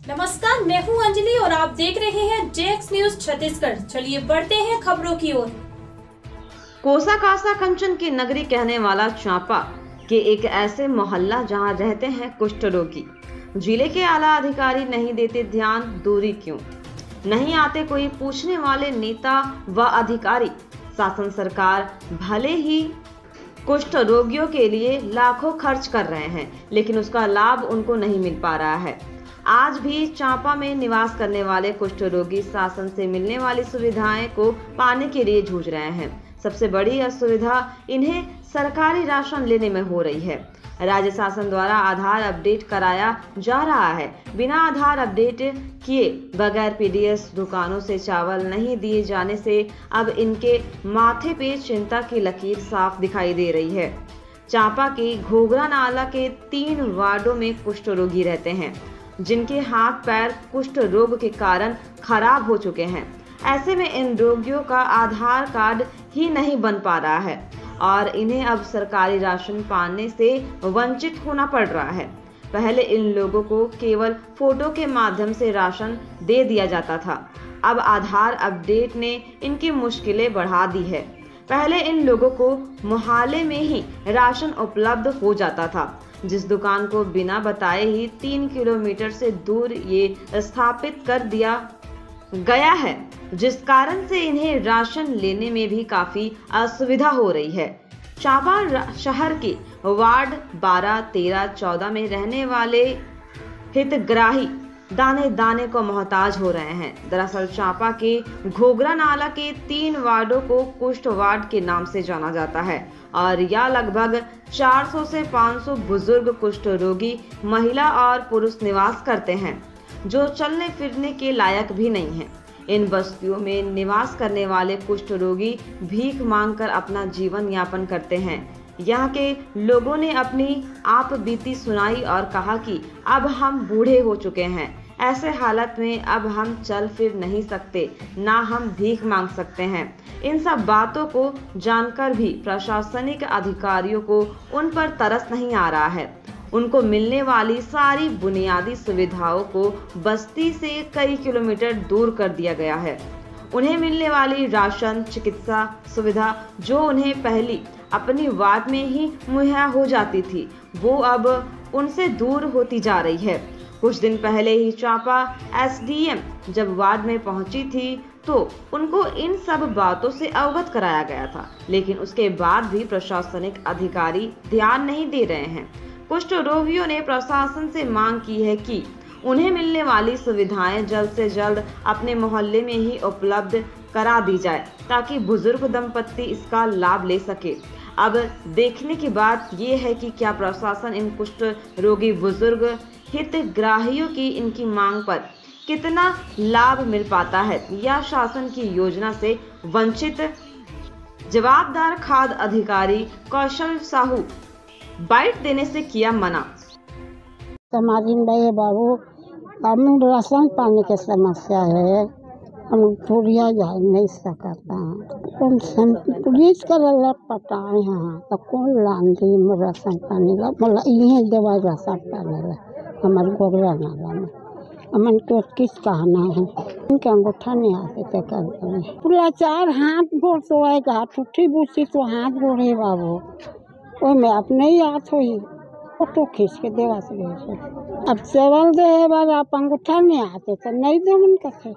नमस्कार, मैं हूं अंजलि और आप देख रहे हैं जेएक्स न्यूज छत्तीसगढ़। चलिए बढ़ते हैं खबरों की ओर। कोसा कासा कंचन की नगरी कहने वाला चांपा के एक ऐसे मोहल्ला जहां रहते हैं कुष्ठ रोगी। जिले के आला अधिकारी नहीं देते ध्यान, दूरी क्यों? नहीं आते कोई पूछने वाले नेता व अधिकारी। शासन सरकार भले ही कुष्ठ रोगियों के लिए लाखों खर्च कर रहे हैं, लेकिन उसका लाभ उनको नहीं मिल पा रहा है। आज भी चांपा में निवास करने वाले कुष्ठ रोगी शासन से मिलने वाली सुविधाएं को पाने के लिए जूझ रहे हैं। सबसे बड़ी असुविधा इन्हें सरकारी राशन लेने में हो रही है। राज्य शासन द्वारा आधार अपडेट कराया जा रहा है। बिना आधार अपडेट किए बगैर पीडीएस दुकानों से चावल नहीं दिए जाने से अब इनके माथे पे चिंता की लकीर साफ दिखाई दे रही है। चांपा की घोघरा नाला के 3 वार्डों में कुष्ठ रोगी रहते हैं, जिनके हाथ पैर कुष्ठ रोग के कारण खराब हो चुके हैं। ऐसे में इन रोगियों का आधार कार्ड ही नहीं बन पा रहा है और इन्हें अब सरकारी राशन पाने से वंचित होना पड़ रहा है। पहले इन लोगों को केवल फोटो के माध्यम से राशन दे दिया जाता था। अब आधार अपडेट ने इनकी मुश्किलें बढ़ा दी है। पहले इन लोगों को मोहल्ले में ही राशन उपलब्ध हो जाता था, जिस दुकान को बिना बताए ही 3 किलोमीटर से दूर ये स्थापित कर दिया गया है, जिस कारण से इन्हें राशन लेने में भी काफी असुविधा हो रही है। चांपा शहर के वार्ड 12, 13, 14 में रहने वाले हितग्राही दाने दाने को मोहताज हो रहे हैं। दरअसल चांपा के घोघरा नाला के 3 वार्डों को कुष्ठ वार्ड के नाम से जाना जाता है और यह लगभग 400 से 500 बुजुर्ग कुष्ठ रोगी महिला और पुरुष निवास करते हैं, जो चलने फिरने के लायक भी नहीं है। इन बस्तियों में निवास करने वाले कुष्ठ रोगी भीख मांगकर अपना जीवन यापन करते हैं। यहाँ के लोगों ने अपनी आप बीती सुनाई और कहा कि अब हम बूढ़े हो चुके हैं। ऐसे हालत में अब हम चल फिर नहीं सकते, ना हम भीख मांग सकते हैं। इन सब बातों को जानकर भी प्रशासनिक अधिकारियों को उन पर तरस नहीं आ रहा है। उनको मिलने वाली सारी बुनियादी सुविधाओं को बस्ती से कई किलोमीटर दूर कर दिया गया है। उन्हें मिलने वाली राशन, चिकित्सा सुविधा जो उन्हें पहले अपनी वार्ड में ही मुहैया हो जाती थी, वो अब उनसे दूर होती जा रही है। कुछ दिन पहले ही चांपा एसडीएम जब वार्ड में पहुंची थी तो उनको इन सब बातों से अवगत कराया गया था, लेकिन उसके बाद भी प्रशासनिक अधिकारी ध्यान नहीं दे रहे हैं। कुष्ठ रोगियों ने प्रशासन से मांग की है कि उन्हें मिलने वाली सुविधाएं जल्द से जल्द अपने मोहल्ले में ही उपलब्ध करा दी जाए, ताकि बुजुर्ग दंपत्ति इसका लाभ ले सके। अब देखने की बात यह है कि क्या प्रशासन इन कुष्ठ रोगी बुजुर्ग हितग्राहियों की इनकी मांग पर कितना लाभ मिल पाता है या शासन की योजना से वंचित। जवाबदार खाद्य अधिकारी कौशल साहू बाइट देने से किया मना। समाजीन भाई बाबू, हम राशन पानी की समस्या है, हम थोड़िया जा नहीं सकता कौन पुलिस का पता है यहाँ तो कौन लांदी राशन पानी ला मतलब ये दवाई राशन पानी ला हमारे घोघरा नाला में अमन को किस कहना है। उनके अंगूठा नहीं आते थे कर पूरा 4 हाथ गोड़ तो आएगा, ठूठी बूसी तो हाथ गोड़े बाबू वो में अपने ही हाथ हुई फोटो खींच के देवा से गए। अब सेवल दे बार आप अंगूठा नहीं आते तो नहीं दो उनका थे।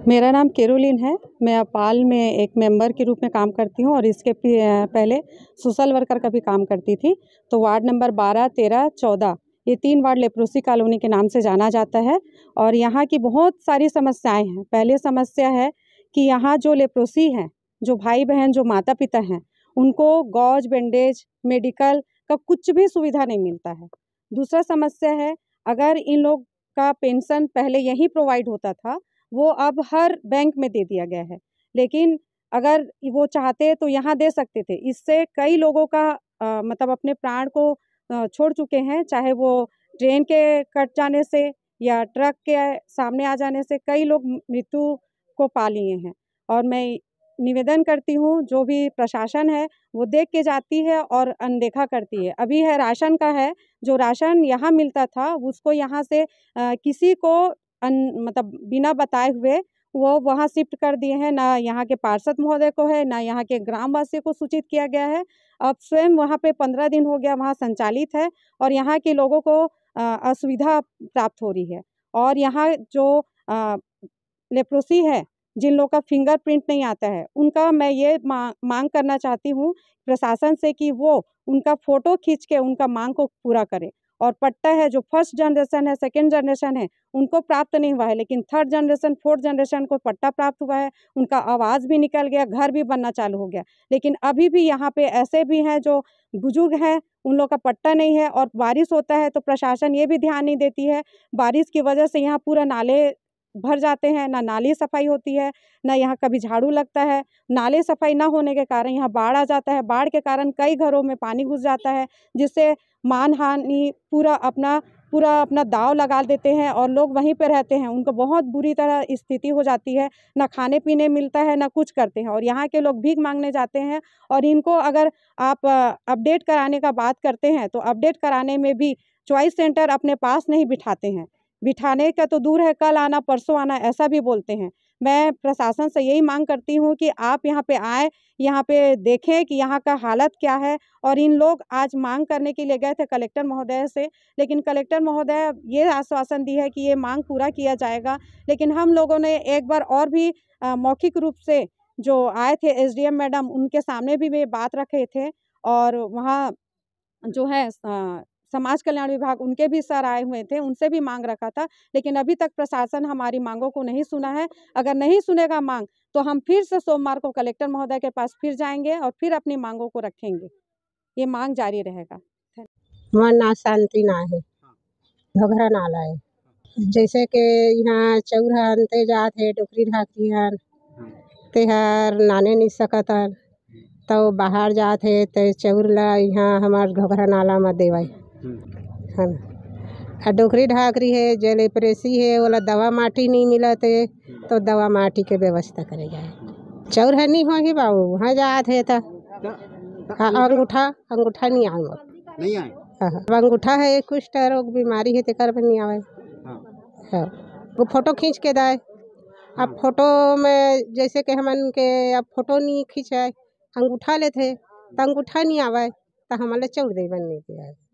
मेरा नाम केरोलिन है। मैं अपाल में एक मेंबर के रूप में काम करती हूँ और इसके पहले सोशल वर्कर का भी काम करती थी। तो वार्ड नंबर 12, 13, 14 ये 3 वार्ड लेप्रोसी कॉलोनी के नाम से जाना जाता है और यहाँ की बहुत सारी समस्याएं हैं। पहले समस्या है कि यहाँ जो लेप्रोसी हैं, जो भाई बहन, जो माता पिता हैं, उनको गौज, बैंडेज, मेडिकल का कुछ भी सुविधा नहीं मिलता है। दूसरा समस्या है, अगर इन लोग का पेंशन पहले यहीं प्रोवाइड होता था, वो अब हर बैंक में दे दिया गया है, लेकिन अगर वो चाहते तो यहाँ दे सकते थे। इससे कई लोगों का मतलब अपने प्राण को छोड़ चुके हैं, चाहे वो ट्रेन के कट जाने से या ट्रक के सामने आ जाने से कई लोग मृत्यु को पा लिए हैं। और मैं निवेदन करती हूँ, जो भी प्रशासन है वो देख के जाती है और अनदेखा करती है। अभी है राशन का है, जो राशन यहाँ मिलता था उसको यहाँ से किसी को मतलब बिना बताए हुए वो वहाँ शिफ्ट कर दिए हैं। ना यहाँ के पार्षद महोदय को है, ना यहाँ के ग्रामवासी को सूचित किया गया है। अब स्वयं वहाँ पे 15 दिन हो गया वहाँ संचालित है और यहाँ के लोगों को असुविधा प्राप्त हो रही है। और यहाँ जो लेप्रोसी है, जिन लोगों का फिंगरप्रिंट नहीं आता है, उनका मैं ये मांग करना चाहती हूँ प्रशासन से कि वो उनका फ़ोटो खींच के उनका मांग को पूरा करें। और पट्टा है, जो फर्स्ट जनरेशन है, सेकंड जनरेशन है, उनको प्राप्त नहीं हुआ है, लेकिन थर्ड जनरेशन, फोर्थ जनरेशन को पट्टा प्राप्त हुआ है। उनका आवाज़ भी निकल गया, घर भी बनना चालू हो गया। लेकिन अभी भी यहाँ पे ऐसे भी हैं जो बुजुर्ग हैं, उन लोग का पट्टा नहीं है। और बारिश होता है तो प्रशासन ये भी ध्यान नहीं देती है। बारिश की वजह से यहाँ पूरा नाले भर जाते हैं, ना नाली सफाई होती है, ना यहाँ कभी झाड़ू लगता है। नाले सफाई ना होने के कारण यहाँ बाढ़ आ जाता है। बाढ़ के कारण कई घरों में पानी घुस जाता है, जिससे मानहानि पूरा अपना दांव लगा देते हैं और लोग वहीं पे रहते हैं। उनको बहुत बुरी तरह स्थिति हो जाती है, ना खाने पीने मिलता है, ना कुछ करते हैं। और यहाँ के लोग भीख मांगने जाते हैं। और इनको अगर आप अपडेट कराने का बात करते हैं तो अपडेट कराने में भी चॉइस सेंटर अपने पास नहीं बिठाते हैं। बिठाने का तो दूर है, कल आना परसों आना ऐसा भी बोलते हैं। मैं प्रशासन से यही मांग करती हूँ कि आप यहाँ पे आए, यहाँ पे देखें कि यहाँ का हालत क्या है। और इन लोग आज मांग करने के लिए गए थे कलेक्टर महोदय से, लेकिन कलेक्टर महोदय ये आश्वासन दी है कि ये मांग पूरा किया जाएगा। लेकिन हम लोगों ने एक बार और भी मौखिक रूप से जो आए थे एसडीएम मैडम, उनके सामने भी वे बात रखे थे। और वहाँ जो है समाज कल्याण विभाग, उनके भी सर आए हुए थे, उनसे भी मांग रखा था। लेकिन अभी तक प्रशासन हमारी मांगों को नहीं सुना है। अगर नहीं सुनेगा मांग तो हम फिर से सोमवार को कलेक्टर महोदय के पास फिर जाएंगे और फिर अपनी मांगों को रखेंगे। ये मांग जारी रहेगा। हमारा ना शांति ना है, घघरा नाला है। जैसे कि यहाँ चौरा अंते जात है, डोकरी ढाकरी हन तेहर नाने नहीं सकत हन, तो बाहर जात है तो चौर ला यहाँ हमार घघरा नाला में देवाई है ना। डोकरी ढाकरी है, जो लेप्रोसी है वाला दवा माटी नहीं मिलत है, तो दवा माटी के व्यवस्था करे जाए। चौर है नहीं होगी बाबू, वहाँ जात है तो अंगूठा नहीं आए। अब अंगूठा है, कुछ रोग बीमारी है तेकर पर नहीं आवे। हाँ, वो फोटो खींच के दाए। अब फोटो में जैसे कि हमन के अब फोटो नहीं खींचाए, अंगूठा लेते तो अंगूठा नहीं आवे, तो हमारे चौर दे बनने के